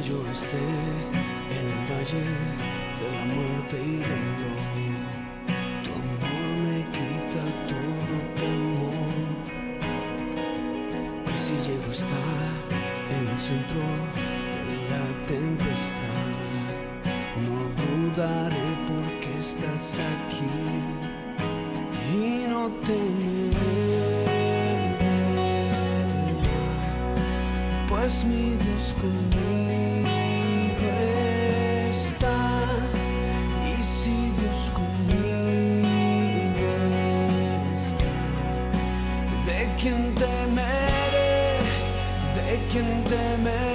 yo esté en el valle de la muerte y del dolor, tu amor me quita todo temor. Y si llego a estar en el centro de la tempestad, no dudaré porque estás aquí y no temeré, pues mi Dios conmigo está. Y si Dios conmigo está, ¿de quién temeré? ¿De quién temeré?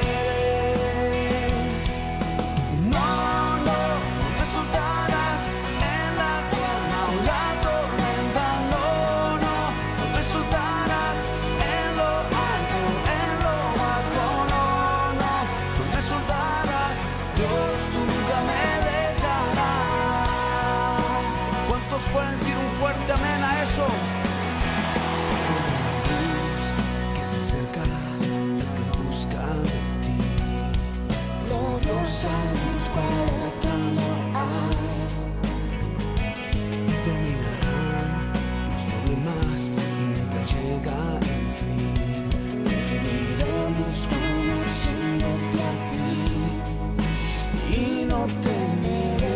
Pueden decir un fuerte amén a eso. La luz que se acerca, el que busca de ti. Los años cual otro no hay, y terminarán los problemas y mientras llega el fin, viviremos conociéndote a ti y no temeré,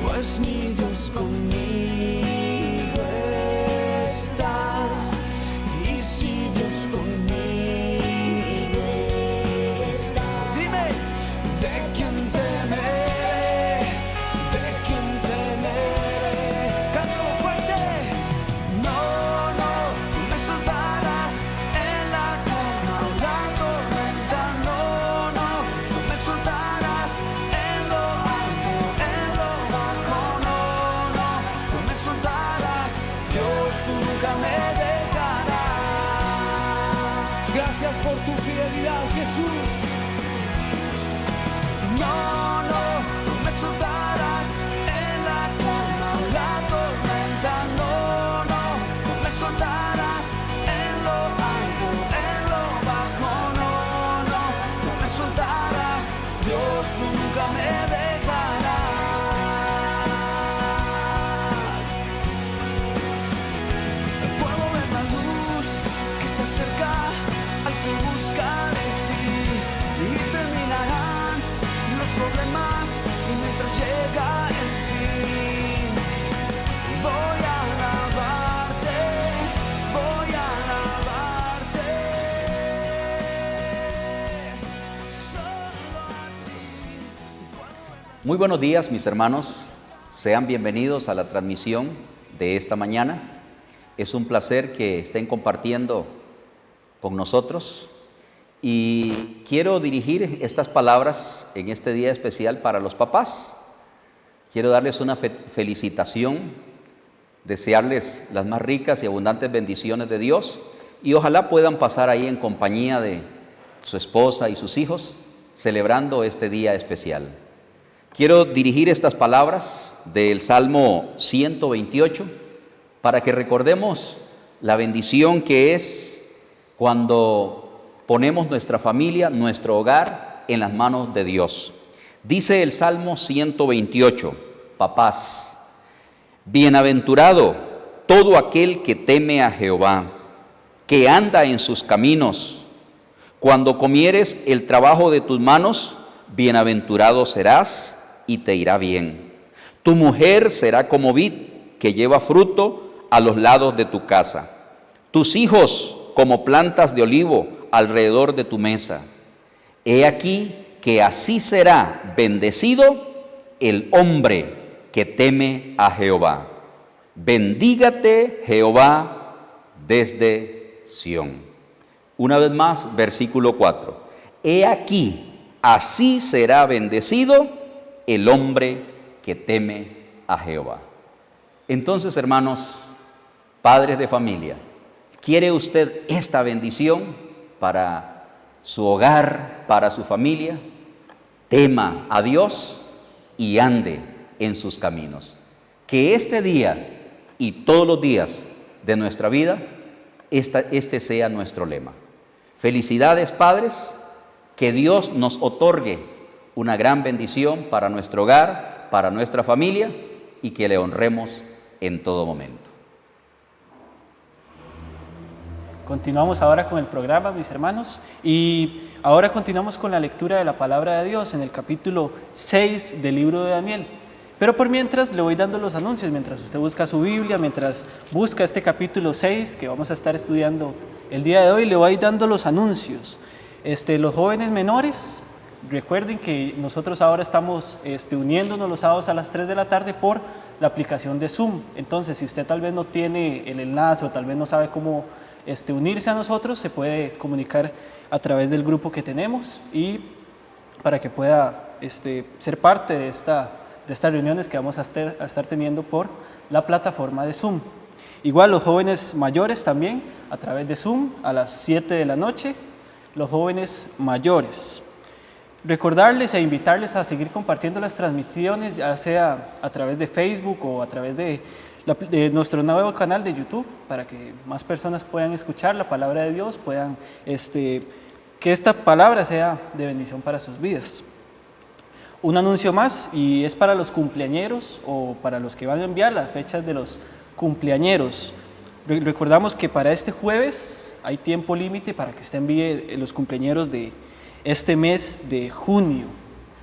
pues mi Dios conmigo está. Y si Dios conmigo está, dime, ¿de quién temeré? ¿De quién temeré? Cántalo fuerte. No, no, no me soltarás en la calma o la tormenta. No, no, no me soltarás en lo alto, en lo bajo. No, no, no me soltarás. Dios, tú nunca me dejarás. Gracias por tu fidelidad, Jesús. No, no, no me soltarás en la calma o la tormenta. No, no, no me soltarás en lo alto, en lo bajo. No, no, no me soltarás. Dios, tú nunca me dejarás. Puedo ver la luz que se acerca al que busca de ti, y terminarán los problemas y mientras llega el fin, voy a alabarte, voy a alabarte, solo a ti. Muy buenos días, mis hermanos. Sean bienvenidos a la transmisión de esta mañana. Es un placer que estén compartiendo con nosotros y quiero dirigir estas palabras en este día especial para los papás. Quiero darles una felicitación, desearles las más ricas y abundantes bendiciones de Dios y ojalá puedan pasar ahí en compañía de su esposa y sus hijos celebrando este día especial. Quiero dirigir estas palabras del Salmo 128 para que recordemos la bendición que es cuando ponemos nuestra familia, nuestro hogar en las manos de Dios. Dice el Salmo 128, papás: bienaventurado todo aquel que teme a Jehová, que anda en sus caminos. Cuando comieres el trabajo de tus manos, bienaventurado serás y te irá bien. Tu mujer será como vid que lleva fruto a los lados de tu casa. Tus hijos como plantas de olivo alrededor de tu mesa. He aquí que así será bendecido el hombre que teme a Jehová. Bendígate Jehová desde Sión. Una vez más, versículo 4. He aquí, así será bendecido el hombre que teme a Jehová. Entonces, hermanos, padres de familia, ¿quiere usted esta bendición para su hogar, para su familia? Tema a Dios y ande en sus caminos. Que este día y todos los días de nuestra vida, este sea nuestro lema. Felicidades, padres, que Dios nos otorgue una gran bendición para nuestro hogar, para nuestra familia y que le honremos en todo momento. Continuamos ahora con el programa, mis hermanos, y ahora continuamos con la lectura de la palabra de Dios en el capítulo 6 del libro de Daniel. Pero por mientras le voy dando los anuncios, mientras usted busca su Biblia, mientras busca este capítulo 6 que vamos a estar estudiando el día de hoy, le voy dando los anuncios. Los jóvenes menores, recuerden que nosotros ahora estamos uniéndonos los sábados a las 3 de la tarde por la aplicación de Zoom. Entonces, si usted tal vez no tiene el enlace o tal vez no sabe cómo unirse a nosotros, se puede comunicar a través del grupo que tenemos y para que pueda ser parte de estas reuniones que vamos a estar teniendo por la plataforma de Zoom. Igual los jóvenes mayores también a través de Zoom a las 7 de la noche, los jóvenes mayores. Recordarles e invitarles a seguir compartiendo las transmisiones, ya sea a través de Facebook o a través de nuestro nuevo canal de YouTube, para que más personas puedan escuchar la palabra de Dios, puedan que esta palabra sea de bendición para sus vidas. Un anuncio más, y es para los cumpleañeros o para los que van a enviar las fechas de los cumpleañeros. Recordamos que para este jueves hay tiempo límite para que usted envíe los cumpleañeros de este mes de junio.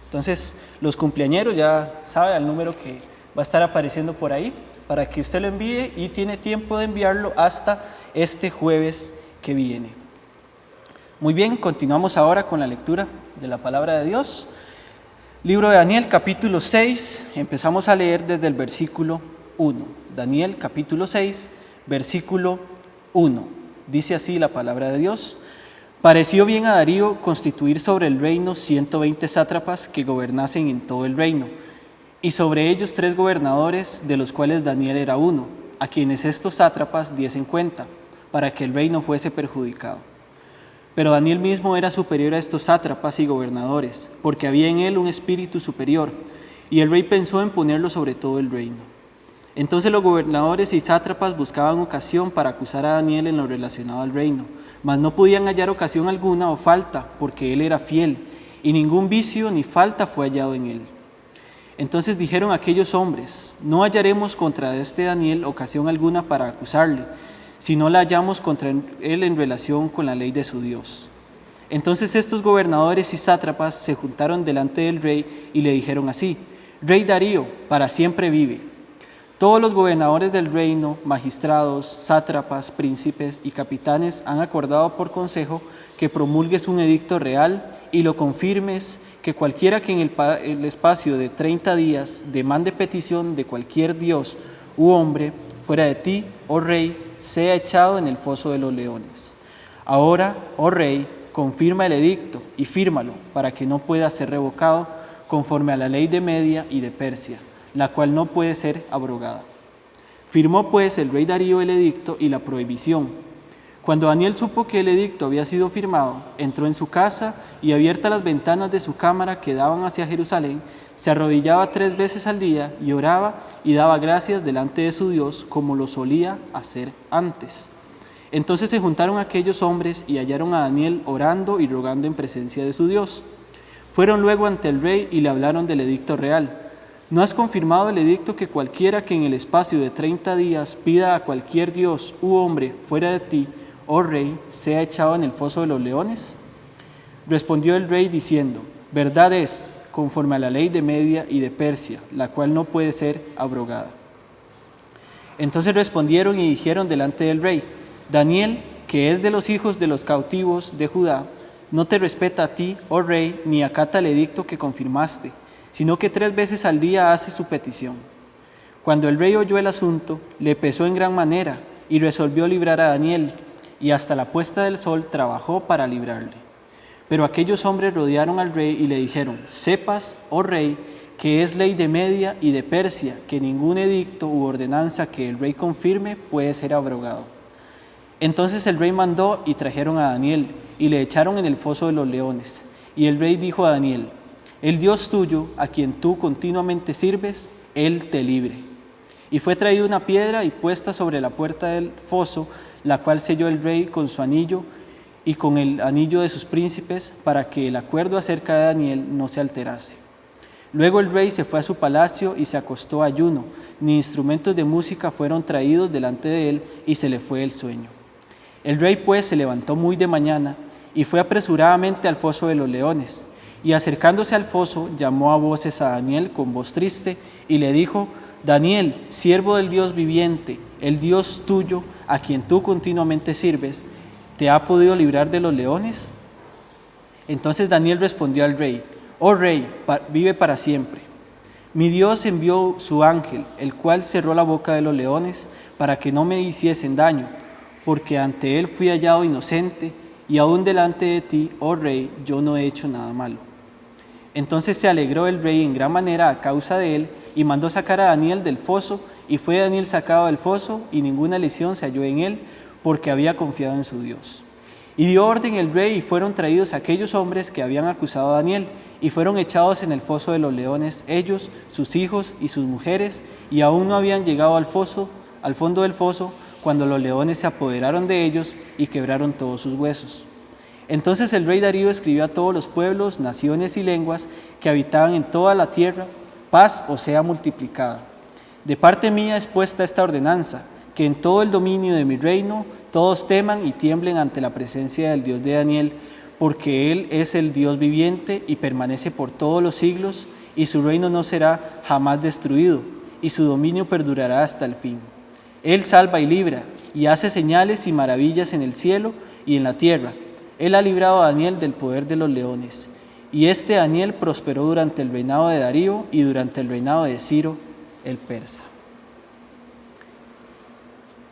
Entonces, los cumpleañeros ya sabe el número que va a estar apareciendo por ahí para que usted lo envíe y tiene tiempo de enviarlo hasta este jueves que viene. Muy bien, continuamos ahora con la lectura de la palabra de Dios. Libro de Daniel, capítulo 6, empezamos a leer desde el versículo 1. Daniel, capítulo 6, versículo 1. Dice así la palabra de Dios: Pareció bien a Darío constituir sobre el reino 120 sátrapas que gobernasen en todo el reino, y sobre ellos 3 gobernadores, de los cuales Daniel era uno, a quienes estos sátrapas diesen cuenta, para que el reino fuese perjudicado. Pero Daniel mismo era superior a estos sátrapas y gobernadores, porque había en él un espíritu superior, y el rey pensó en ponerlo sobre todo el reino. Entonces los gobernadores y sátrapas buscaban ocasión para acusar a Daniel en lo relacionado al reino, mas no podían hallar ocasión alguna o falta, porque él era fiel, y ningún vicio ni falta fue hallado en él. Entonces dijeron aquellos hombres: no hallaremos contra este Daniel ocasión alguna para acusarle, si no la hallamos contra él en relación con la ley de su Dios. Entonces estos gobernadores y sátrapas se juntaron delante del rey y le dijeron así: Rey Darío, para siempre vive. Todos los gobernadores del reino, magistrados, sátrapas, príncipes y capitanes han acordado por consejo que promulgues un edicto real y lo confirmes, que cualquiera que en el espacio de 30 días demande petición de cualquier dios u hombre fuera de ti, oh rey, sea echado en el foso de los leones. Ahora, oh rey, confirma el edicto y fírmalo, para que no pueda ser revocado, conforme a la ley de Media y de Persia, la cual no puede ser abrogada. Firmó pues el rey Darío el edicto y la prohibición. Cuando Daniel supo que el edicto había sido firmado, entró en su casa y, abiertas las ventanas de su cámara que daban hacia Jerusalén, se arrodillaba 3 veces al día y oraba y daba gracias delante de su Dios, como lo solía hacer antes. Entonces se juntaron aquellos hombres y hallaron a Daniel orando y rogando en presencia de su Dios. Fueron luego ante el rey y le hablaron del edicto real. ¿No has confirmado el edicto que cualquiera que en el espacio de 30 días pida a cualquier dios u hombre fuera de ti, oh rey, sea echado en el foso de los leones? Respondió el rey diciendo: verdad es, conforme a la ley de Media y de Persia, la cual no puede ser abrogada. Entonces respondieron y dijeron delante del rey: Daniel, que es de los hijos de los cautivos de Judá, no te respeta a ti, oh rey, ni acata el edicto que confirmaste, sino que 3 veces al día hace su petición. Cuando el rey oyó el asunto, le pesó en gran manera y resolvió librar a Daniel, y hasta la puesta del sol trabajó para librarle. Pero aquellos hombres rodearon al rey y le dijeron: sepas, oh rey, que es ley de Media y de Persia, que ningún edicto u ordenanza que el rey confirme puede ser abrogado. Entonces el rey mandó y trajeron a Daniel y le echaron en el foso de los leones. Y el rey dijo a Daniel: el Dios tuyo, a quien tú continuamente sirves, él te libre. Y fue traída una piedra y puesta sobre la puerta del foso, la cual selló el rey con su anillo, y con el anillo de sus príncipes, para que el acuerdo acerca de Daniel no se alterase. Luego el rey se fue a su palacio y se acostó a ayuno, ni instrumentos de música fueron traídos delante de él, y se le fue el sueño. El rey pues se levantó muy de mañana, y fue apresuradamente al foso de los leones, y acercándose al foso, llamó a voces a Daniel con voz triste, y le dijo: Daniel, siervo del Dios viviente, el Dios tuyo, a quien tú continuamente sirves, ¿te ha podido librar de los leones? Entonces Daniel respondió al rey: Oh rey, vive para siempre. Mi Dios envió su ángel, el cual cerró la boca de los leones para que no me hiciesen daño, porque ante él fui hallado inocente, y aún delante de ti, oh rey, yo no he hecho nada malo. Entonces se alegró el rey en gran manera a causa de él, y mandó sacar a Daniel del foso, y fue Daniel sacado del foso, y ninguna lesión se halló en él, porque había confiado en su Dios. Y dio orden el rey, y fueron traídos aquellos hombres que habían acusado a Daniel, y fueron echados en el foso de los leones, ellos, sus hijos y sus mujeres, y aún no habían llegado al fondo del foso, cuando los leones se apoderaron de ellos y quebraron todos sus huesos. Entonces el rey Darío escribió a todos los pueblos, naciones y lenguas que habitaban en toda la tierra: paz os sea multiplicada. De parte mía es puesta esta ordenanza, que en todo el dominio de mi reino todos teman y tiemblen ante la presencia del Dios de Daniel, porque Él es el Dios viviente y permanece por todos los siglos, y su reino no será jamás destruido, y su dominio perdurará hasta el fin. Él salva y libra, y hace señales y maravillas en el cielo y en la tierra. Él ha librado a Daniel del poder de los leones. Y este Daniel prosperó durante el reinado de Darío y durante el reinado de Ciro, el persa.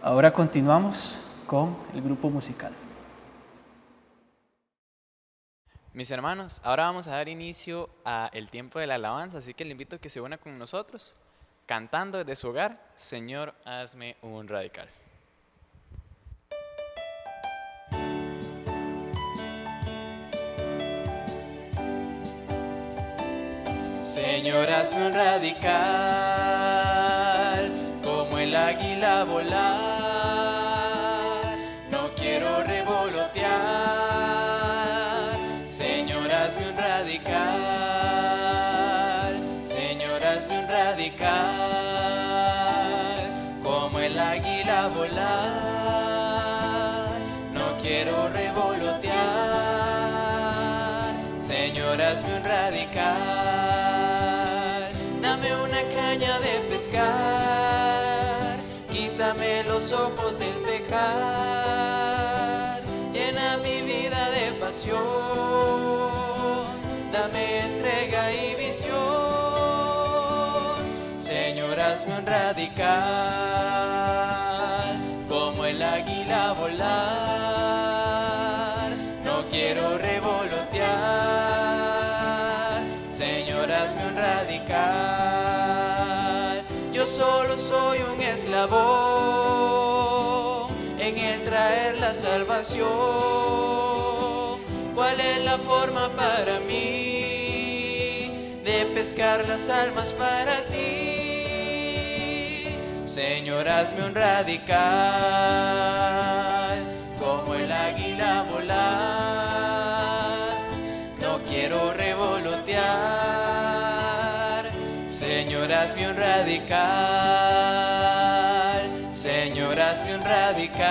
Ahora continuamos con el grupo musical. Mis hermanos, ahora vamos a dar inicio al tiempo de la alabanza, así que le invito a que se una con nosotros, cantando desde su hogar: Señor, hazme un radical. Señor, hazme un radical, como el águila volar, no quiero revolotear. Señor, hazme un radical, Señor, hazme un radical, como el águila volar, no quiero revolotear. Señor, hazme un radical, dame una caña de pescar, quítame los ojos del pecar, llena mi vida de pasión, dame entrega y visión. Señor, hazme un radical, como el águila volar, no quiero revolotear. Señor, hazme un radical, yo solo soy un eslabón en el traer la salvación. ¿Cuál es la forma para mí de pescar las almas para ti? Señor, hazme un radical, como el águila volar, no quiero revolotear. Señor, hazme un radical, Señor, hazme un radical,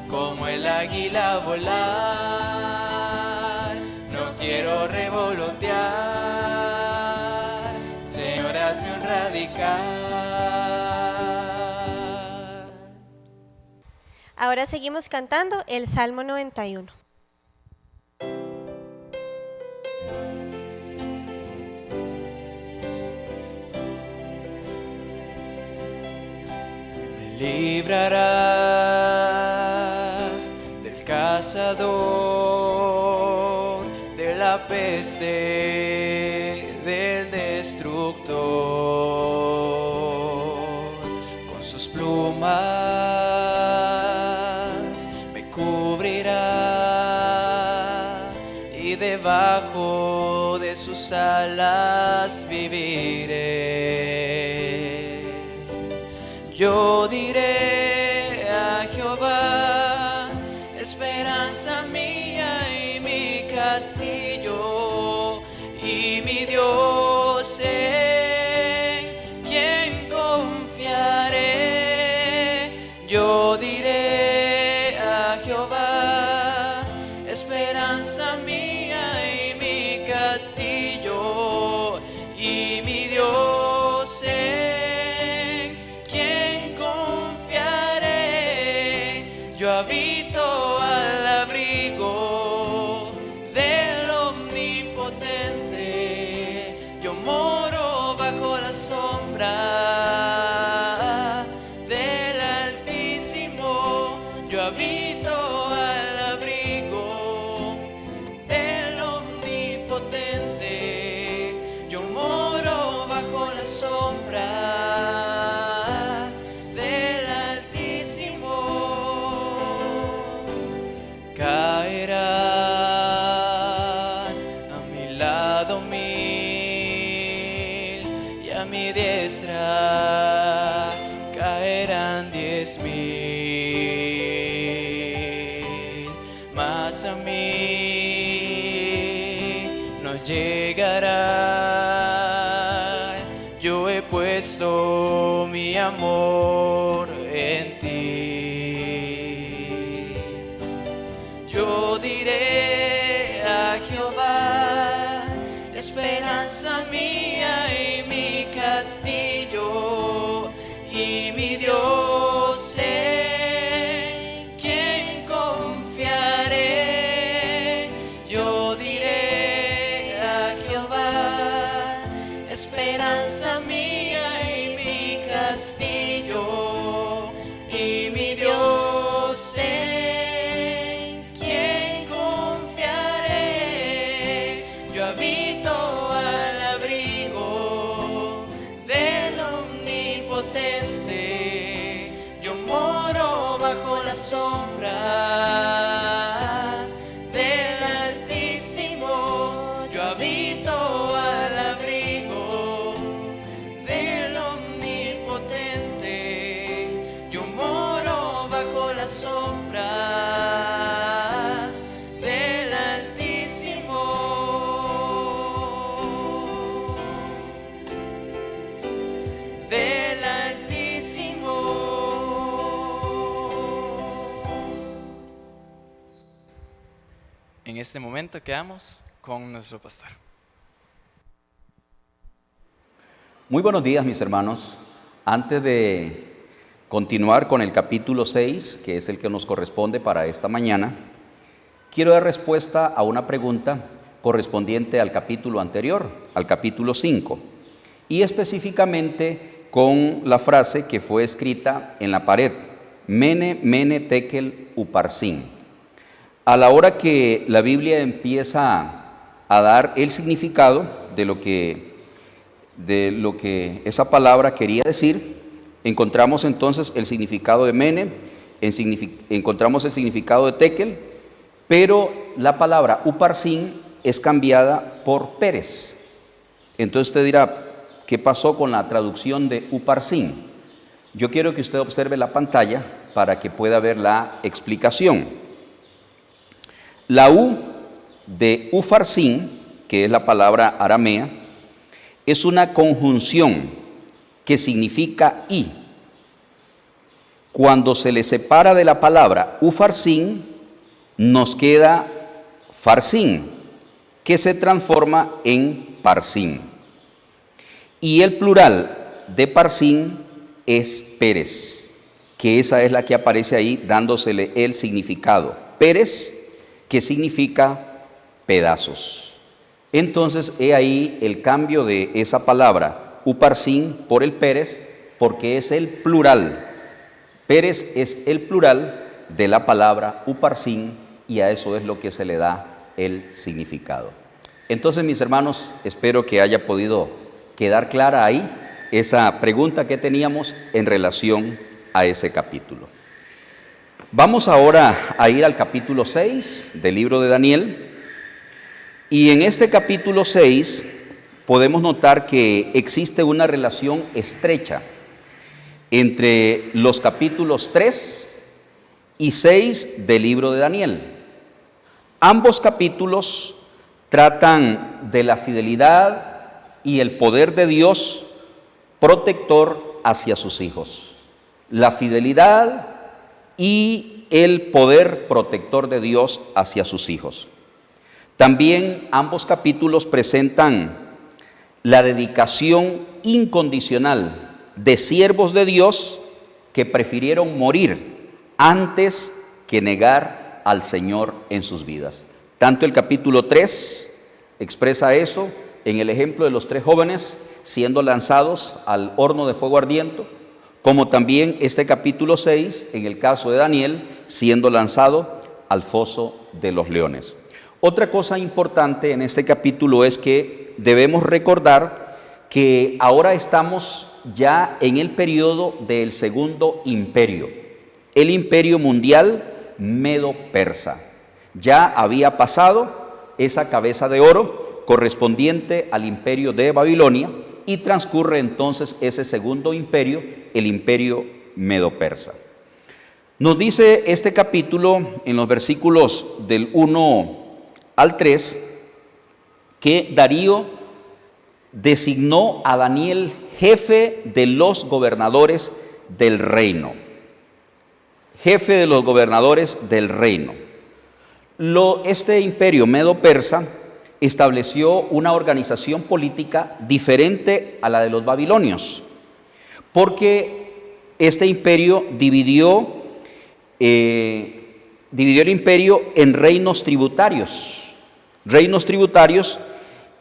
como el águila volar, no quiero revolotear. Señor, hazme un radical. Ahora seguimos cantando el Salmo 91. Librará del cazador, de la peste, del destructor. Con sus plumas me cubrirá y debajo de sus alas viviré. Yo diré a Jehová, esperanza mía y mi castillo y mi Dios en quien confiaré. Yo diré a Jehová, esperanza mía y mi castillo y mi Dios en quien confiaré. Yo habito al abrigo del Omnipotente, yo moro bajo la sombra del Altísimo. Yo habito al abrigo del Omnipotente, yo moro bajo las sombras del Altísimo. Caerán a mi lado 1000 y a mi diestra caerán 10,000, mas a mí no llegará. Yo he puesto mi amor en ti. Yo diré a Jehová, esperanza mía y mi castillo y mi Dios en quien confiaré. Yo diré a Jehová, esperanza mía y mi castillo y mi Dios en quien confiaré. Yo habito al abrigo del Omnipotente, yo moro bajo las sombras del Altísimo. Yo habito al abrigo del Omnipotente, yo moro bajo las sombras del Altísimo. Del Altísimo. En este momento quedamos con nuestro pastor. Muy buenos días, mis hermanos. Antes de continuar con el capítulo 6, que es el que nos corresponde para esta mañana, quiero dar respuesta a una pregunta correspondiente al capítulo anterior, al capítulo 5, y específicamente con la frase que fue escrita en la pared: Mene, Mene, Tekel, Uparsin. A la hora que la Biblia empieza a dar el significado de lo que esa palabra quería decir, encontramos entonces el significado de Mene, encontramos el significado de Tekel, pero la palabra Uparsin es cambiada por Pérez. Entonces usted dirá, ¿qué pasó con la traducción de Uparsin? Yo quiero que usted observe la pantalla para que pueda ver la explicación. La U de Ufarsin, que es la palabra aramea, es una conjunción que significa y. Cuando se le separa de la palabra Ufarsin, nos queda Farsin, que se transforma en Parsin. Y el plural de Parsin es Pérez, que esa es la que aparece ahí dándosele el significado. Pérez, que significa pedazos. Entonces, he ahí el cambio de esa palabra Uparsin por el Pérez, porque es el plural. Pérez es el plural de la palabra Uparsin, y a eso es lo que se le da el significado. Entonces, mis hermanos, espero que haya podido quedar clara ahí esa pregunta que teníamos en relación a ese capítulo. Vamos ahora a ir al capítulo 6 del libro de Daniel, y en este capítulo 6 podemos notar que existe una relación estrecha entre los capítulos 3 y 6 del libro de Daniel. Ambos capítulos tratan de la fidelidad y el poder de Dios protector hacia sus hijos. La fidelidad y el poder protector de Dios hacia sus hijos. También ambos capítulos presentan la dedicación incondicional de siervos de Dios que prefirieron morir antes que negar al Señor en sus vidas. Tanto el capítulo 3 expresa eso en el ejemplo de los 3 jóvenes siendo lanzados al horno de fuego ardiente, como también este capítulo 6 en el caso de Daniel siendo lanzado al foso de los leones. Otra cosa importante en este capítulo es que debemos recordar que ahora estamos ya en el periodo del segundo imperio, el imperio mundial medo-persa. Ya había pasado esa cabeza de oro correspondiente al imperio de Babilonia y transcurre entonces ese segundo imperio, el imperio medo-persa. Nos dice este capítulo en los versículos del 1 al 3 que Darío designó a Daniel jefe de los gobernadores del reino. Jefe de los gobernadores del reino. Este imperio medo-persa estableció una organización política diferente a la de los babilonios, porque este imperio dividió el imperio en reinos tributarios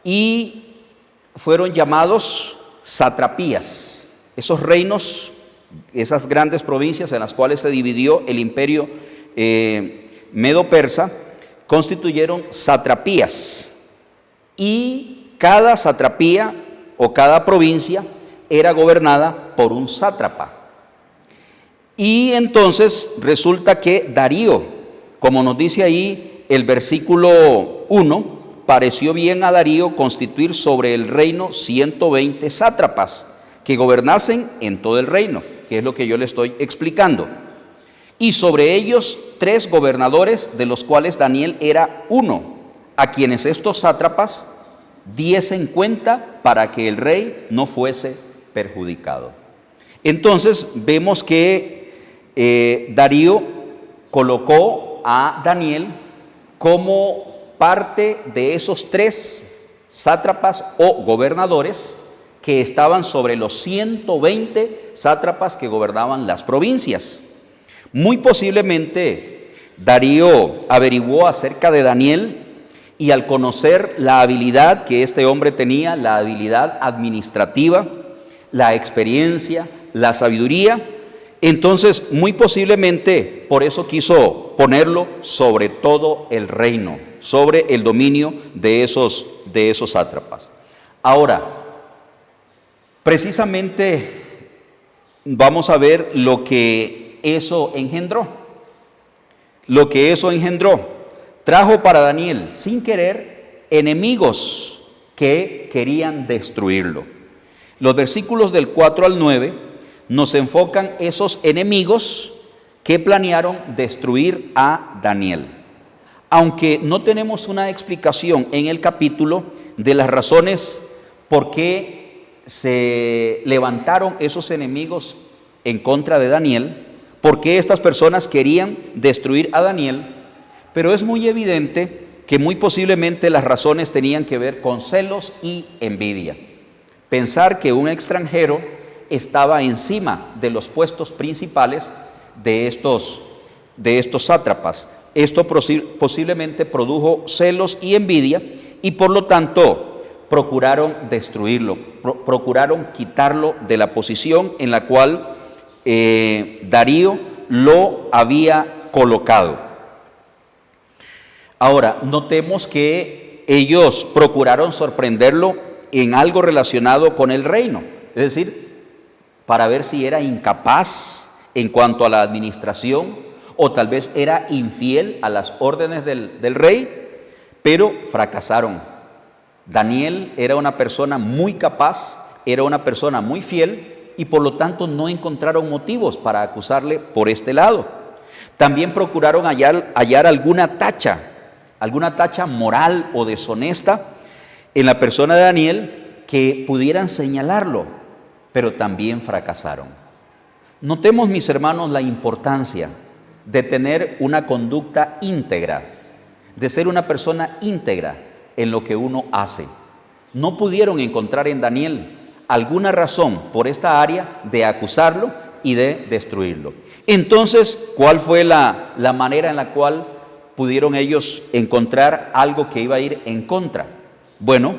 y fueron llamados satrapías. Esos reinos, esas grandes provincias en las cuales se dividió el imperio medo-persa, constituyeron satrapías. Y cada satrapía o cada provincia era gobernada por un sátrapa. Y entonces resulta que Darío, como nos dice ahí el versículo 1, pareció bien a Darío constituir sobre el reino 120 sátrapas que gobernasen en todo el reino, que es lo que yo le estoy explicando. Y sobre ellos 3 gobernadores, de los cuales Daniel era uno, a quienes estos sátrapas diesen cuenta para que el rey no fuese perjudicado. Entonces vemos que Darío colocó a Daniel como parte de esos 3 sátrapas o gobernadores que estaban sobre los 120 sátrapas que gobernaban las provincias. Muy posiblemente Darío averiguó acerca de Daniel y al conocer la habilidad que este hombre tenía, la habilidad administrativa, la experiencia, la sabiduría, entonces muy posiblemente por eso quiso ponerlo sobre todo el reino, sobre el dominio de esos sátrapas. Ahora, precisamente vamos a ver lo que eso engendró. Lo que eso engendró. Trajo para Daniel, sin querer, enemigos que querían destruirlo. Los versículos del 4 al 9 nos enfocan esos enemigos que planearon destruir a Daniel. Aunque no tenemos una explicación en el capítulo de las razones por qué se levantaron esos enemigos en contra de Daniel, por qué estas personas querían destruir a Daniel, pero es muy evidente que muy posiblemente las razones tenían que ver con celos y envidia. Pensar que un extranjero estaba encima de los puestos principales de estos sátrapas. Esto posiblemente produjo celos y envidia y por lo tanto procuraron destruirlo, procuraron quitarlo de la posición en la cual Darío lo había colocado. Ahora, notemos que ellos procuraron sorprenderlo en algo relacionado con el reino, es decir, para ver si era incapaz en cuanto a la administración o tal vez era infiel a las órdenes del rey, pero fracasaron. Daniel era una persona muy capaz, era una persona muy fiel y por lo tanto no encontraron motivos para acusarle por este lado. También procuraron hallar alguna tacha alguna tacha moral o deshonesta en la persona de Daniel que pudieran señalarlo, pero también fracasaron. Notemos, mis hermanos, la importancia de tener una conducta íntegra, de ser una persona íntegra en lo que uno hace. No pudieron encontrar en Daniel alguna razón por esta área de acusarlo y de destruirlo. Entonces, ¿cuál fue la manera en la cual pudieron ellos encontrar algo que iba a ir en contra? Bueno,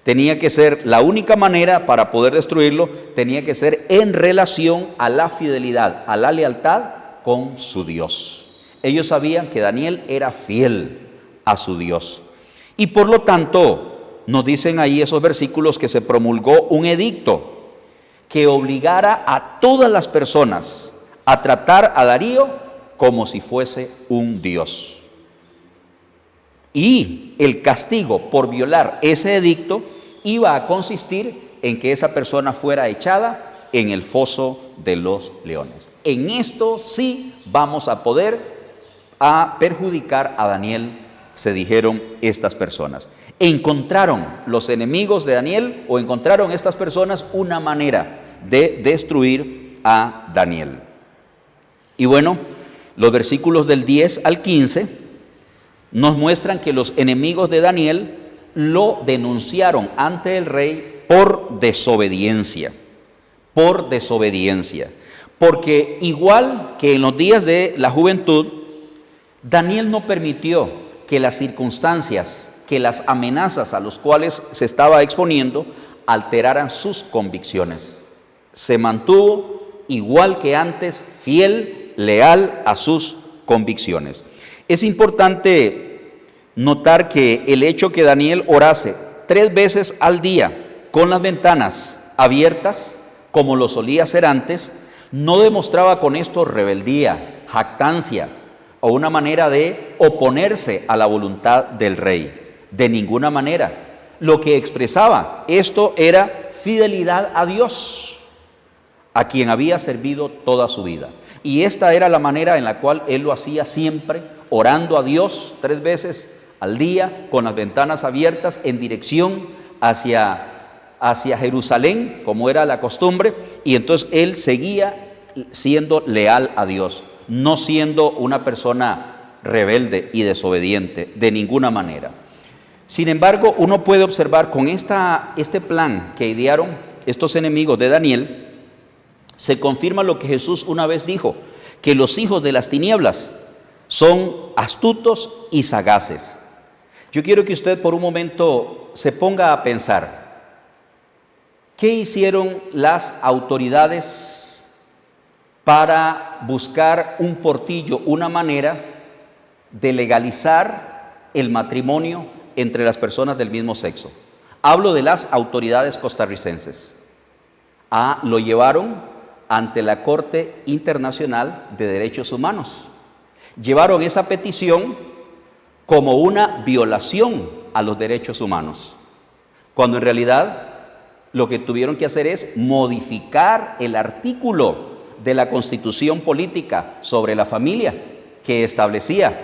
tenía que ser, la única manera para poder destruirlo, tenía que ser en relación a la fidelidad, a la lealtad con su Dios. Ellos sabían que Daniel era fiel a su Dios. Y por lo tanto, nos dicen ahí esos versículos que se promulgó un edicto que obligara a todas las personas a tratar a Darío como si fuese un dios. Y el castigo por violar ese edicto iba a consistir en que esa persona fuera echada en el foso de los leones. En esto sí vamos a poder perjudicar a Daniel, se dijeron estas personas. Encontraron los enemigos de Daniel, o encontraron estas personas una manera de destruir a Daniel. Y bueno, los versículos del 10 al 15 nos muestran que los enemigos de Daniel lo denunciaron ante el rey por desobediencia. Por desobediencia. Porque igual que en los días de la juventud, Daniel no permitió que las circunstancias, que las amenazas a las cuales se estaba exponiendo alteraran sus convicciones. Se mantuvo igual que antes, fiel, leal a sus convicciones. Es importante notar que el hecho que Daniel orase 3 veces al día con las ventanas abiertas, como lo solía hacer antes, no demostraba con esto rebeldía, jactancia o una manera de oponerse a la voluntad del rey. De ninguna manera. Lo que expresaba esto era fidelidad a Dios, a quien había servido toda su vida. Y esta era la manera en la cual él lo hacía siempre, orando a Dios 3 veces al día, con las ventanas abiertas en dirección hacia Jerusalén, como era la costumbre, y entonces él seguía siendo leal a Dios, no siendo una persona rebelde y desobediente, de ninguna manera. Sin embargo, uno puede observar con este plan que idearon estos enemigos de Daniel, se confirma lo que Jesús una vez dijo, que los hijos de las tinieblas son astutos y sagaces. Yo quiero que usted por un momento se ponga a pensar, ¿qué hicieron las autoridades para buscar un portillo, una manera de legalizar el matrimonio entre las personas del mismo sexo? Hablo de las autoridades costarricenses. Lo llevaron ante la Corte Internacional de Derechos Humanos. Llevaron esa petición como una violación a los derechos humanos, cuando en realidad lo que tuvieron que hacer es modificar el artículo de la Constitución Política sobre la familia que establecía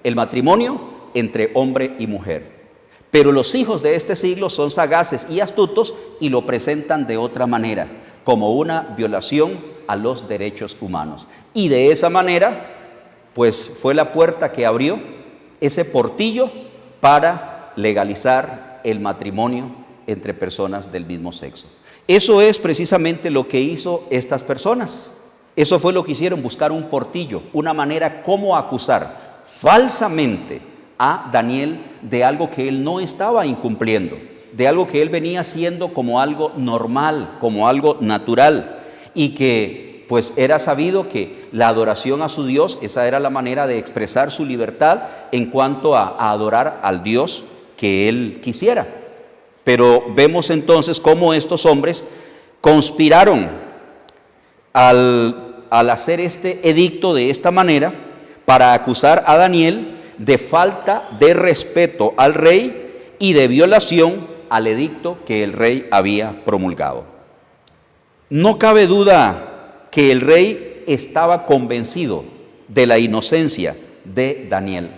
el matrimonio entre hombre y mujer. Pero los hijos de este siglo son sagaces y astutos y lo presentan de otra manera, como una violación a los derechos humanos. Y de esa manera, pues fue la puerta que abrió ese portillo para legalizar el matrimonio entre personas del mismo sexo. Eso es precisamente lo que hizo estas personas. Eso fue lo que hicieron, buscar un portillo, una manera como acusar falsamente a Daniel de algo que él no estaba incumpliendo, de algo que él venía haciendo como algo normal, como algo natural, y que pues era sabido que la adoración a su Dios, esa era la manera de expresar su libertad en cuanto a adorar al Dios que él quisiera. Pero vemos entonces cómo estos hombres conspiraron al hacer este edicto de esta manera para acusar a Daniel de falta de respeto al rey y de violación al edicto que el rey había promulgado. No cabe duda que el rey estaba convencido de la inocencia de Daniel.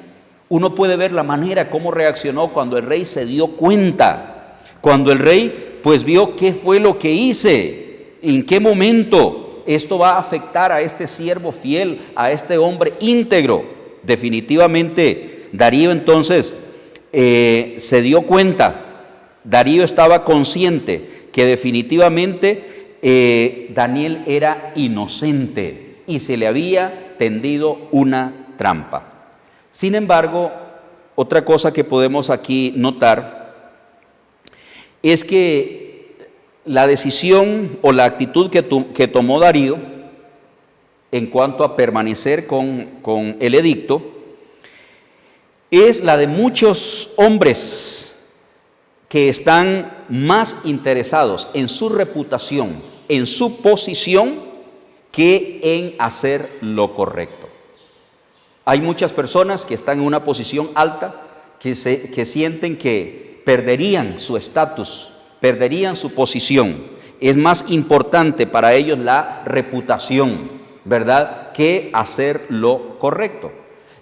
Uno puede ver la manera cómo reaccionó cuando el rey se dio cuenta, cuando el rey pues vio qué fue lo que hice, en qué momento esto va a afectar a este siervo fiel, a este hombre íntegro. Definitivamente Darío entonces se dio cuenta, Darío estaba consciente que definitivamente Daniel era inocente y se le había tendido una trampa. Sin embargo, otra cosa que podemos aquí notar es que la decisión o la actitud que tomó Darío en cuanto a permanecer con el edicto es la de muchos hombres que están más interesados en su reputación, en su posición, que en hacer lo correcto. Hay muchas personas que están en una posición alta que sienten que perderían su estatus, perderían su posición. Es más importante para ellos la reputación, ¿verdad?, que hacer lo correcto.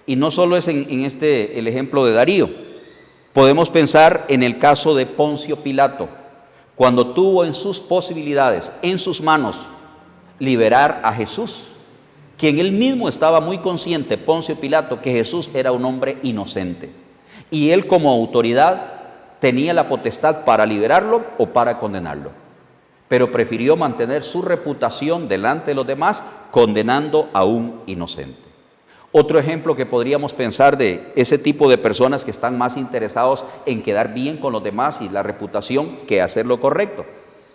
Y no solo es en el ejemplo de Darío. Podemos pensar en el caso de Poncio Pilato, cuando tuvo en sus posibilidades, en sus manos, liberar a Jesús, quien él mismo estaba muy consciente, Poncio Pilato, que Jesús era un hombre inocente. Y él como autoridad tenía la potestad para liberarlo o para condenarlo. Pero prefirió mantener su reputación delante de los demás, condenando a un inocente. Otro ejemplo que podríamos pensar de ese tipo de personas que están más interesados en quedar bien con los demás y la reputación que hacer lo correcto,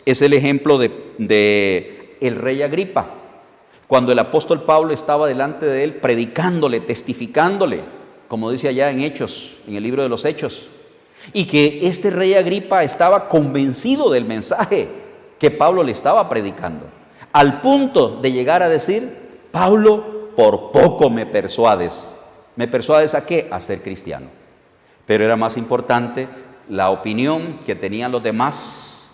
es el ejemplo de el rey Agripa. Cuando el apóstol Pablo estaba delante de él predicándole, testificándole, como dice allá en Hechos, en el libro de los Hechos, y que este rey Agripa estaba convencido del mensaje que Pablo le estaba predicando, al punto de llegar a decir: Pablo, por poco me persuades. ¿Me persuades a qué? A ser cristiano. Pero era más importante la opinión que tenían los demás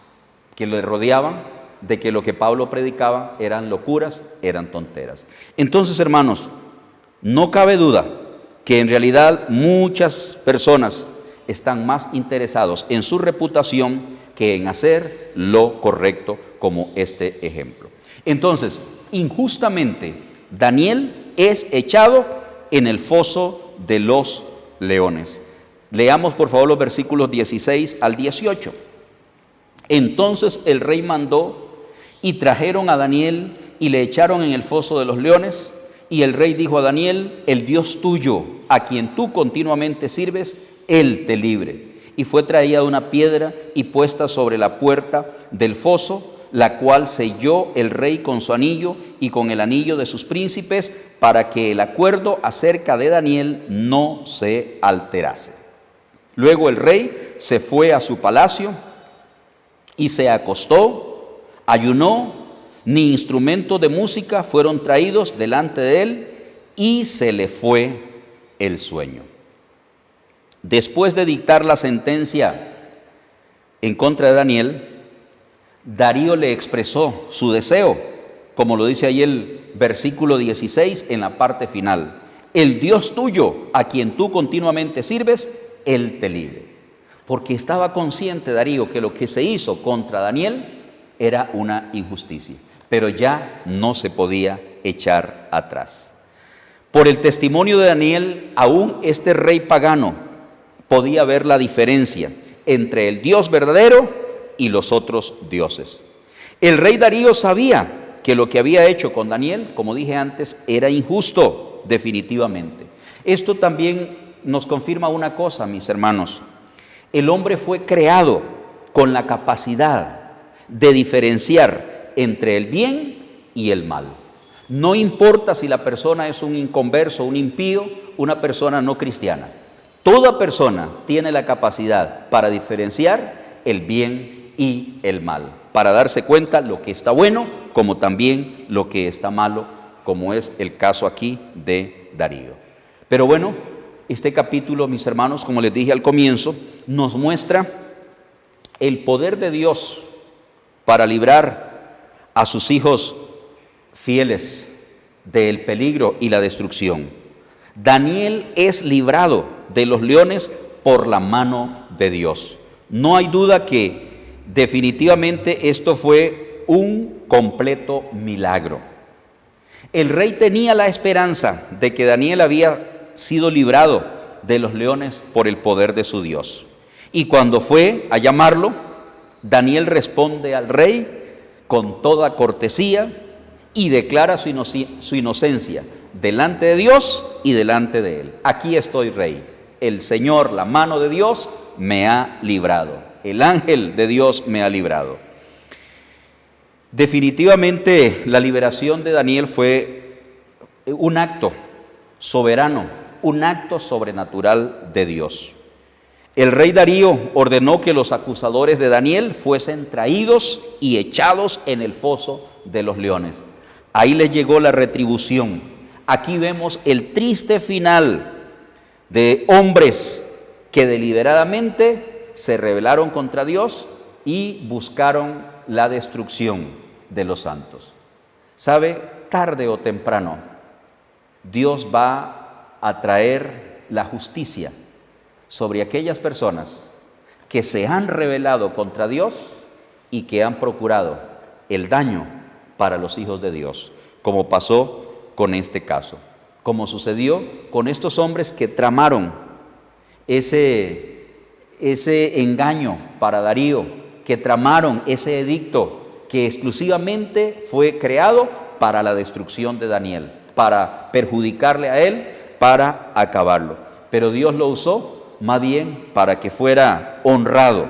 que le rodeaban, de que lo que Pablo predicaba eran locuras, eran tonteras. Entonces, hermanos, no cabe duda que en realidad muchas personas están más interesados en su reputación que en hacer lo correcto, como este ejemplo. Entonces, injustamente, Daniel es echado en el foso de los leones. Leamos por favor los versículos 16 al 18. Entonces el rey mandó y trajeron a Daniel y le echaron en el foso de los leones. Y el rey dijo a Daniel: el Dios tuyo, a quien tú continuamente sirves, Él te libre. Y fue traída una piedra y puesta sobre la puerta del foso, la cual selló el rey con su anillo y con el anillo de sus príncipes, para que el acuerdo acerca de Daniel no se alterase. Luego el rey se fue a su palacio y se acostó, ayunó, ni instrumentos de música fueron traídos delante de él, y se le fue el sueño. Después de dictar la sentencia en contra de Daniel, Darío le expresó su deseo, como lo dice ahí el versículo 16 en la parte final: el Dios tuyo, a quien tú continuamente sirves, Él te libre. Porque estaba consciente Darío que lo que se hizo contra Daniel era una injusticia, pero ya no se podía echar atrás. Por el testimonio de Daniel, aún este rey pagano podía ver la diferencia entre el Dios verdadero y los otros dioses. El rey Darío sabía que lo que había hecho con Daniel, como dije antes, era injusto, definitivamente. Esto también nos confirma una cosa, mis hermanos: el hombre fue creado con la capacidad de diferenciar entre el bien y el mal. No importa si la persona es un inconverso, un impío, una persona no cristiana. Toda persona tiene la capacidad para diferenciar el bien y el mal, para darse cuenta lo que está bueno como también lo que está malo, como es el caso aquí de Darío. Pero bueno, este capítulo, mis hermanos, como les dije al comienzo, nos muestra el poder de Dios para librar a sus hijos fieles del peligro y la destrucción. Daniel es librado de los leones por la mano de Dios. No hay duda que definitivamente esto fue un completo milagro. El rey tenía la esperanza de que Daniel había sido librado de los leones por el poder de su Dios. Y cuando fue a llamarlo, Daniel responde al rey con toda cortesía y declara su inocencia delante de Dios y delante de él. Aquí estoy, rey. El Señor, la mano de Dios, me ha librado. El ángel de Dios me ha librado. Definitivamente la liberación de Daniel fue un acto soberano, un acto sobrenatural de Dios. El rey Darío ordenó que los acusadores de Daniel fuesen traídos y echados en el foso de los leones. Ahí les llegó la retribución. Aquí vemos el triste final de hombres que deliberadamente se rebelaron contra Dios y buscaron la destrucción de los santos. ¿Sabe? Tarde o temprano, Dios va a traer la justicia sobre aquellas personas que se han rebelado contra Dios y que han procurado el daño para los hijos de Dios, como pasó con este caso, como sucedió con estos hombres que tramaron ese engaño para Darío, que tramaron ese edicto que exclusivamente fue creado para la destrucción de Daniel, para perjudicarle a él, para acabarlo. Pero Dios lo usó más bien para que fuera honrado,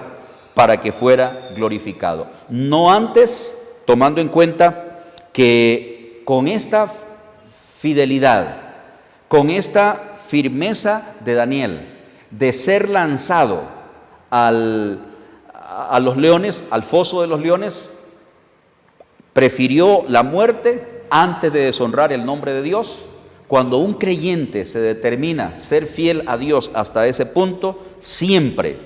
para que fuera glorificado. No antes, tomando en cuenta que con esta fidelidad, con esta firmeza de Daniel, de ser lanzado a los leones, al foso de los leones, prefirió la muerte antes de deshonrar el nombre de Dios. Cuando un creyente se determina ser fiel a Dios hasta ese punto, siempre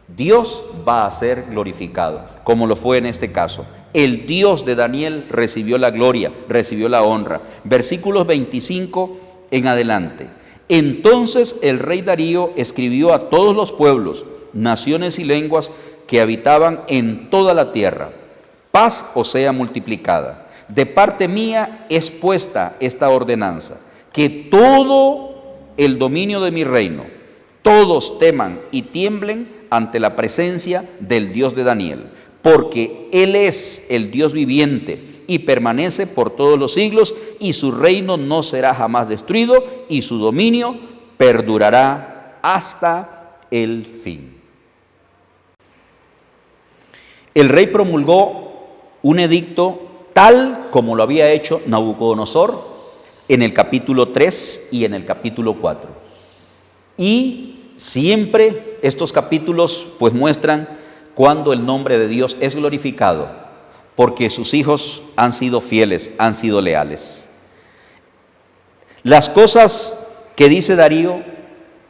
Dios va a ser glorificado, como lo fue en este caso. El Dios de Daniel recibió la gloria, recibió la honra. Versículos 25 en adelante. Entonces el rey Darío escribió a todos los pueblos, naciones y lenguas que habitaban en toda la tierra: paz os sea multiplicada. De parte mía es puesta esta ordenanza, que todo el dominio de mi reino, todos teman y tiemblen ante la presencia del Dios de Daniel, porque Él es el Dios viviente y permanece por todos los siglos, y su reino no será jamás destruido, y su dominio perdurará hasta el fin. El rey promulgó un edicto tal como lo había hecho Nabucodonosor en el capítulo 3 y en el capítulo 4. Y siempre estos capítulos pues muestran cuando el nombre de Dios es glorificado, porque sus hijos han sido fieles, han sido leales. Las cosas que dice Darío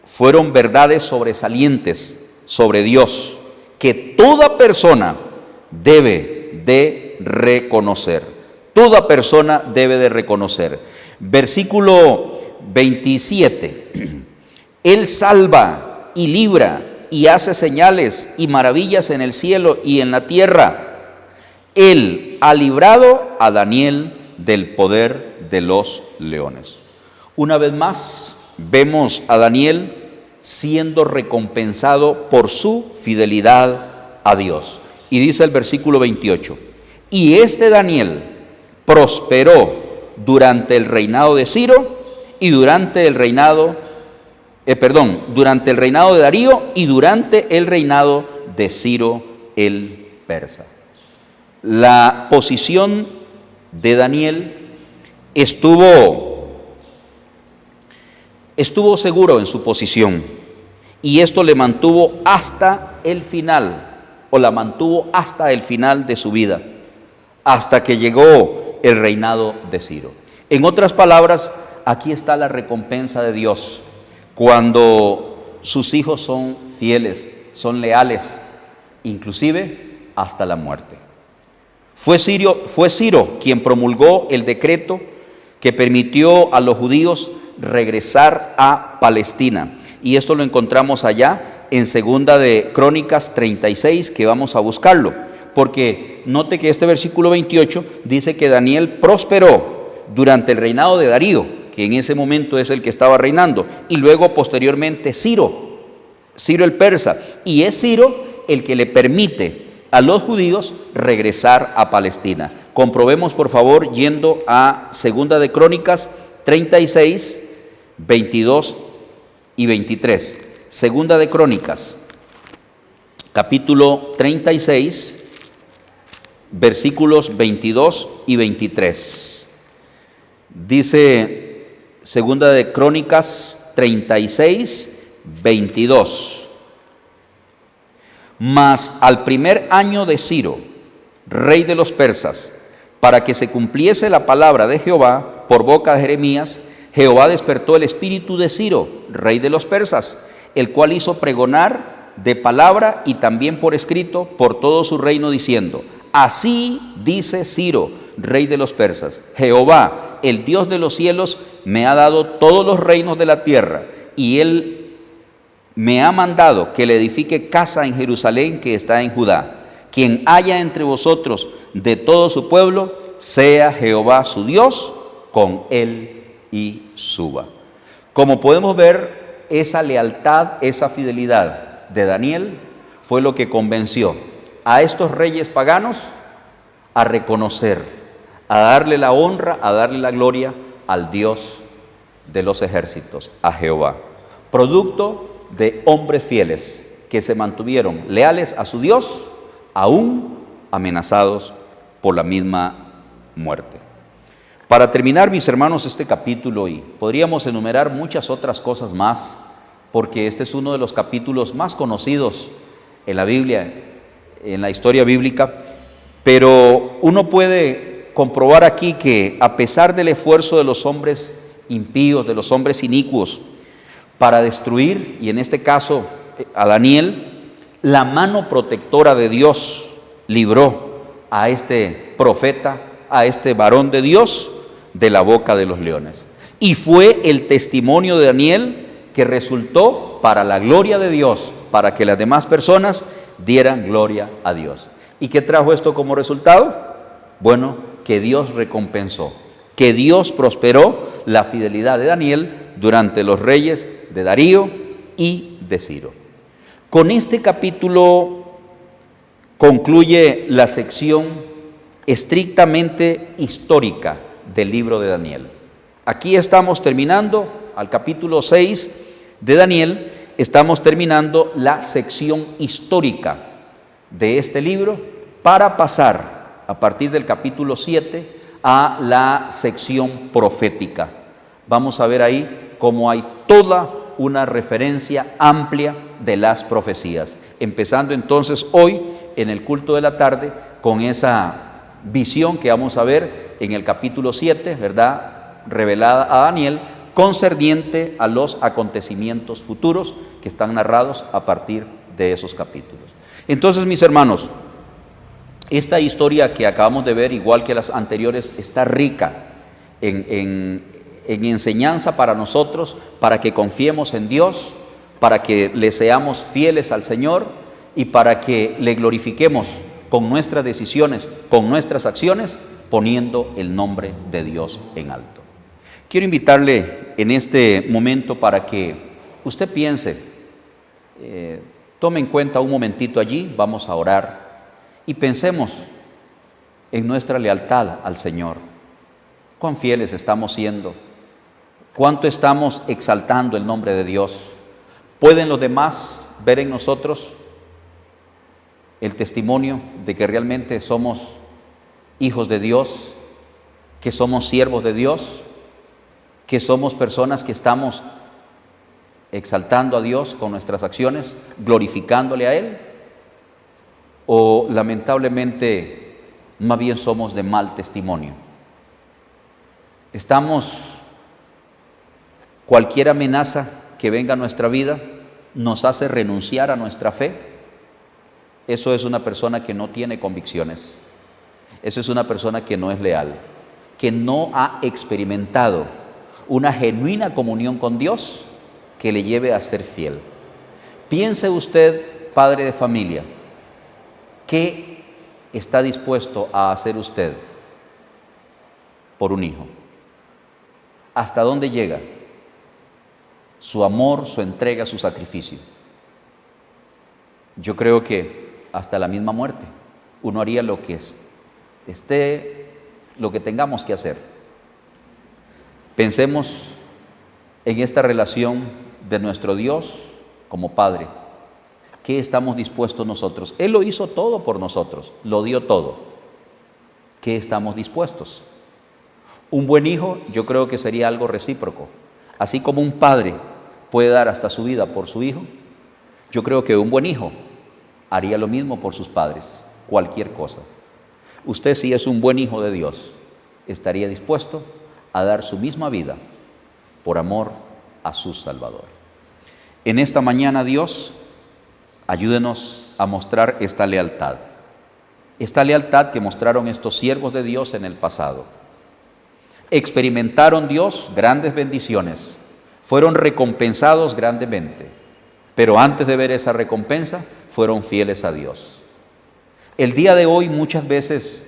fueron verdades sobresalientes sobre Dios, que toda persona debe de reconocer. Toda persona debe de reconocer. Versículo 27. Él salva y libra y hace señales y maravillas en el cielo y en la tierra. Él ha librado a Daniel del poder de los leones. Una vez más vemos a Daniel siendo recompensado por su fidelidad a Dios. Y dice el versículo 28, y este Daniel prosperó durante el reinado de Ciro y durante el reinado de Darío y durante el reinado de Ciro el persa. La posición de Daniel estuvo seguro en su posición, y esto le mantuvo hasta el final, o la mantuvo hasta el final de su vida, hasta que llegó el reinado de Ciro. En otras palabras, aquí está la recompensa de Dios cuando sus hijos son fieles, son leales, inclusive hasta la muerte. Fue Ciro quien promulgó el decreto que permitió a los judíos regresar a Palestina. Y esto lo encontramos allá en Segunda de Crónicas 36, que vamos a buscarlo. Porque note que este versículo 28 dice que Daniel prosperó durante el reinado de Darío, que en ese momento es el que estaba reinando, y luego posteriormente Ciro el persa, y es Ciro el que le permite a los judíos regresar a Palestina. Comprobemos por favor yendo a Segunda de Crónicas 36, 22 y 23. Segunda de Crónicas, capítulo 36, versículos 22 y 23. Dice Segunda de Crónicas 36, 22. Mas al primer año de Ciro, rey de los persas, para que se cumpliese la palabra de Jehová por boca de Jeremías, Jehová despertó el espíritu de Ciro, rey de los persas, el cual hizo pregonar de palabra y también por escrito por todo su reino, diciendo: así dice Ciro, rey de los persas: Jehová, el Dios de los cielos, me ha dado todos los reinos de la tierra, y él me ha mandado que le edifique casa en Jerusalén que está en Judá. Quien haya entre vosotros de todo su pueblo, sea Jehová su Dios con él y suba. Como podemos ver, esa lealtad, esa fidelidad de Daniel fue lo que convenció a estos reyes paganos a reconocer, a darle la honra, a darle la gloria al Dios de los ejércitos, a Jehová. Producto de hombres fieles que se mantuvieron leales a su Dios, aún amenazados por la misma muerte. Para terminar, mis hermanos, este capítulo, y podríamos enumerar muchas otras cosas más, porque este es uno de los capítulos más conocidos en la Biblia, en la historia bíblica, pero uno puede comprobar aquí que a pesar del esfuerzo de los hombres impíos, de los hombres inicuos, para destruir, y en este caso a Daniel, la mano protectora de Dios libró a este profeta, a este varón de Dios, de la boca de los leones. Y fue el testimonio de Daniel que resultó para la gloria de Dios, para que las demás personas dieran gloria a Dios. ¿Y qué trajo esto como resultado? Bueno, que Dios recompensó, que Dios prosperó la fidelidad de Daniel durante los reyes de Darío y de Ciro. Con este capítulo concluye la sección estrictamente histórica del libro de Daniel. Aquí estamos terminando, al capítulo 6 de Daniel, estamos terminando la sección histórica de este libro para pasar a partir del capítulo 7 a la sección profética. Vamos a ver ahí cómo hay toda una referencia amplia de las profecías, empezando entonces hoy en el culto de la tarde con esa visión que vamos a ver en el capítulo 7, ¿verdad?, revelada a Daniel, concerniente a los acontecimientos futuros que están narrados a partir de esos capítulos. Entonces, mis hermanos, esta historia que acabamos de ver, igual que las anteriores, está rica en enseñanza para nosotros, para que confiemos en Dios, para que le seamos fieles al Señor y para que le glorifiquemos con nuestras decisiones, con nuestras acciones, poniendo el nombre de Dios en alto. Quiero invitarle en este momento para que usted piense, tome en cuenta un momentito allí, vamos a orar y pensemos en nuestra lealtad al Señor. ¿Cuán fieles estamos siendo? ¿Cuánto estamos exaltando el nombre de Dios? ¿Pueden los demás ver en nosotros el testimonio de que realmente somos hijos de Dios, que somos siervos de Dios, que somos personas que estamos exaltando a Dios con nuestras acciones, glorificándole a Él? ¿O lamentablemente más bien somos de mal testimonio? Cualquier amenaza que venga a nuestra vida nos hace renunciar a nuestra fe. Eso es una persona que no tiene convicciones. Eso es una persona que no es leal, que no ha experimentado una genuina comunión con Dios que le lleve a ser fiel. Piense usted, padre de familia, ¿qué está dispuesto a hacer usted por un hijo? ¿Hasta dónde llega su amor, su entrega, su sacrificio? Yo creo que hasta la misma muerte uno haría lo que lo que tengamos que hacer. Pensemos en esta relación de nuestro Dios como Padre. ¿Qué estamos dispuestos nosotros? Él lo hizo todo por nosotros, lo dio todo. ¿Qué estamos dispuestos? Un buen hijo, yo creo que sería algo recíproco. Así como un padre puede dar hasta su vida por su hijo, yo creo que un buen hijo haría lo mismo por sus padres, cualquier cosa. Usted, si es un buen hijo de Dios, estaría dispuesto a dar su misma vida por amor a su Salvador. En esta mañana, Dios, ayúdenos a mostrar esta lealtad que mostraron estos siervos de Dios en el pasado. Experimentaron, Dios, grandes bendiciones, fueron recompensados grandemente, pero antes de ver esa recompensa, fueron fieles a Dios. El día de hoy muchas veces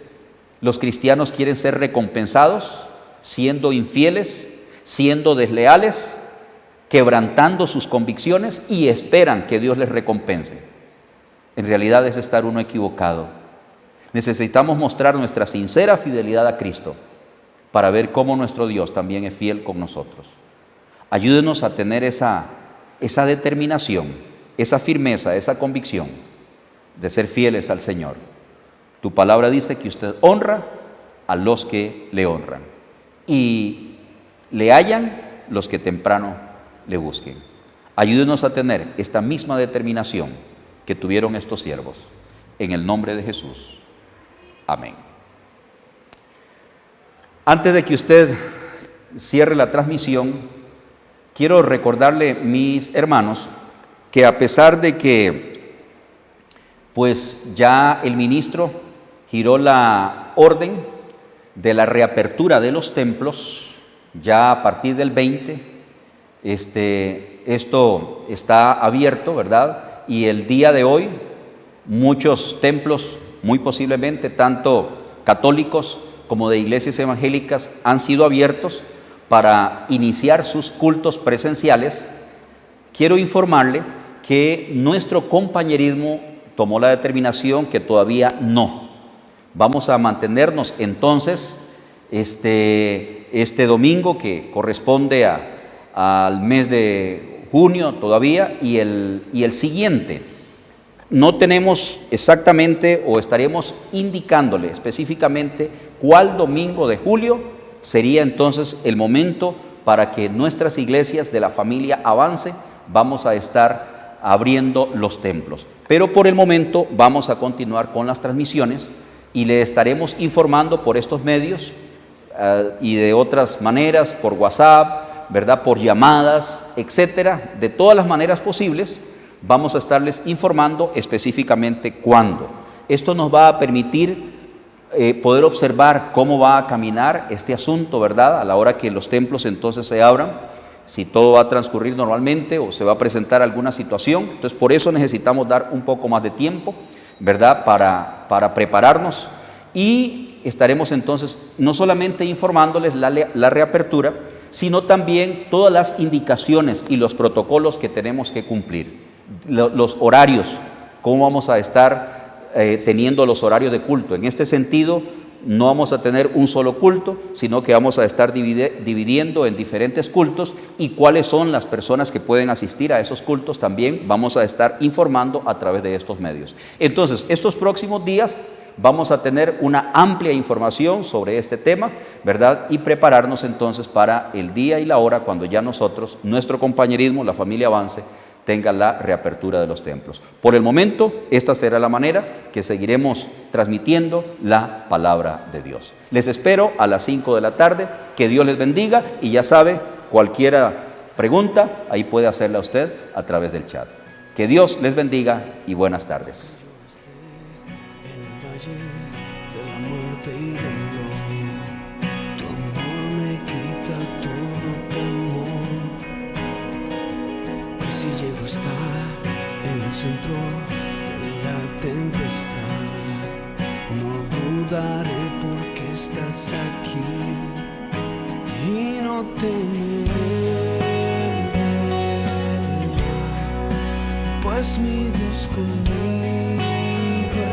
los cristianos quieren ser recompensados siendo infieles, siendo desleales, quebrantando sus convicciones y esperan que Dios les recompense. En realidad es estar uno equivocado. Necesitamos mostrar nuestra sincera fidelidad a Cristo para ver cómo nuestro Dios también es fiel con nosotros. Ayúdenos a tener esa determinación, esa firmeza, esa convicción de ser fieles al Señor. Tu palabra dice que usted honra a los que le honran y le hallan los que temprano le busquen. Ayúdenos a tener esta misma determinación que tuvieron estos siervos. En el nombre de Jesús. Amén. Antes de que usted cierre la transmisión, quiero recordarle, mis hermanos, que a pesar de que pues ya el ministro giró la orden de la reapertura de los templos, ya a partir del 20, esto está abierto, ¿verdad? Y el día de hoy muchos templos, muy posiblemente tanto católicos como de iglesias evangélicas, han sido abiertos para iniciar sus cultos presenciales. Quiero informarle que nuestro compañerismo tomó la determinación que todavía no. Vamos a mantenernos entonces este domingo que corresponde al mes de junio todavía y el siguiente. No tenemos exactamente o estaremos indicándole específicamente cuál domingo de julio sería entonces el momento para que nuestras iglesias de la familia Avance vamos a estar abriendo los templos. Pero por el momento vamos a continuar con las transmisiones y le estaremos informando por estos medios y de otras maneras, por WhatsApp, ¿verdad? Por llamadas, etcétera, de todas las maneras posibles. Vamos a estarles informando específicamente cuándo. Esto nos va a permitir poder observar cómo va a caminar este asunto, ¿verdad? A la hora que los templos entonces se abran, si todo va a transcurrir normalmente o se va a presentar alguna situación. Entonces, por eso necesitamos dar un poco más de tiempo, ¿verdad? Para prepararnos, y estaremos entonces no solamente informándoles la reapertura, sino también todas las indicaciones y los protocolos que tenemos que cumplir. Los horarios, cómo vamos a estar teniendo los horarios de culto. En este sentido, no vamos a tener un solo culto, sino que vamos a estar dividiendo en diferentes cultos, y cuáles son las personas que pueden asistir a esos cultos también vamos a estar informando a través de estos medios. Entonces, estos próximos días vamos a tener una amplia información sobre este tema, ¿verdad? Y prepararnos entonces para el día y la hora cuando ya nosotros, nuestro compañerismo, la familia Avance, tenga la reapertura de los templos. Por el momento, esta será la manera que seguiremos transmitiendo la palabra de Dios. Les espero a las 5 de la tarde. Que Dios les bendiga, y ya sabe, cualquier pregunta, ahí puede hacerla usted a través del chat. Que Dios les bendiga y buenas tardes. De la muerte y dolor, tu amor me quita todo. centro de la tempestad. No dudaré porque estás aquí y no temeré, pues mi Dios conmigo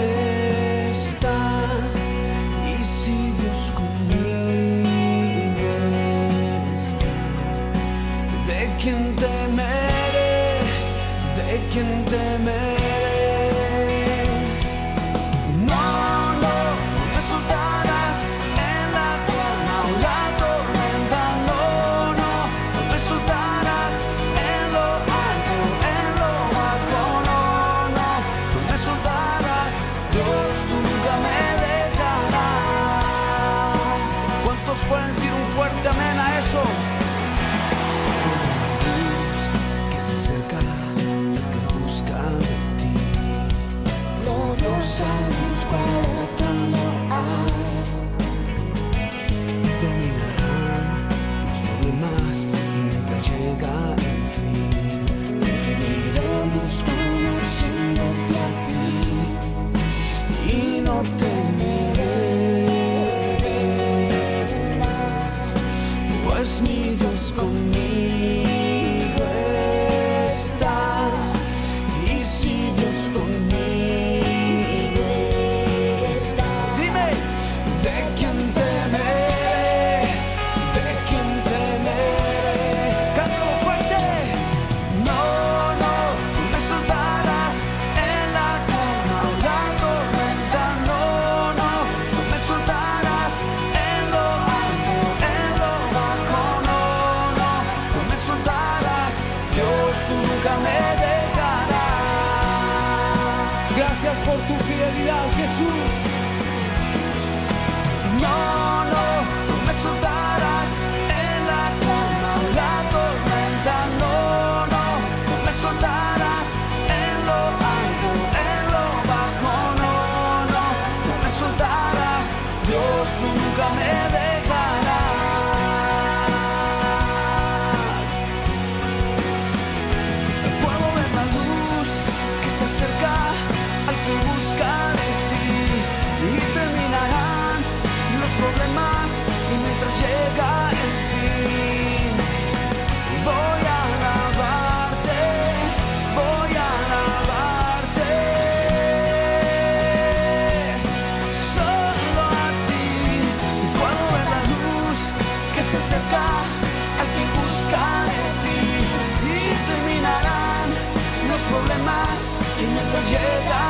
está. Y si Dios conmigo está, ¿de quién temeré? ¿De quién temeré? No, no, no me soltarás en la calma o la tormenta. No, no, no me soltarás en lo alto, en lo bajo. No, no, no me soltarás. Dios, tú nunca me dejarás. ¿Cuántos pueden decir un fuerte amén a eso? Que se acerca el que busca de ti. Gloriosa luz cuando no hay. Y terminarán los problemas y mientras llega el fin, viviremos conociéndote a ti y no temeré, pues mi Dios conmigo está. Y si Dios conmigo está, dime, ¿de quién temeré? ¿De quién temeré? Cántalo fuerte. No, no, no me soltarás en la calma o la tormenta. No, no, no me soltarás en lo alto, en lo bajo. No, no, no me soltarás. Dios, tú nunca me dejarás. Gracias por tu fidelidad, Jesús. No, no, no me soltarás en la calma o la tormenta. No, no, no me soltarás en lo alto, en lo bajo. No, no, no me soltarás. Dios, tú nunca me dejarás. Puedo ver la luz que se acerca al que busca de ti y terminarán los problemas y mientras llega el fin. Voy a alabarte, voy a alabarte, solo a ti. Puedo ver la luz que se acerca al que busca de ti y terminarán los problemas y mientras llega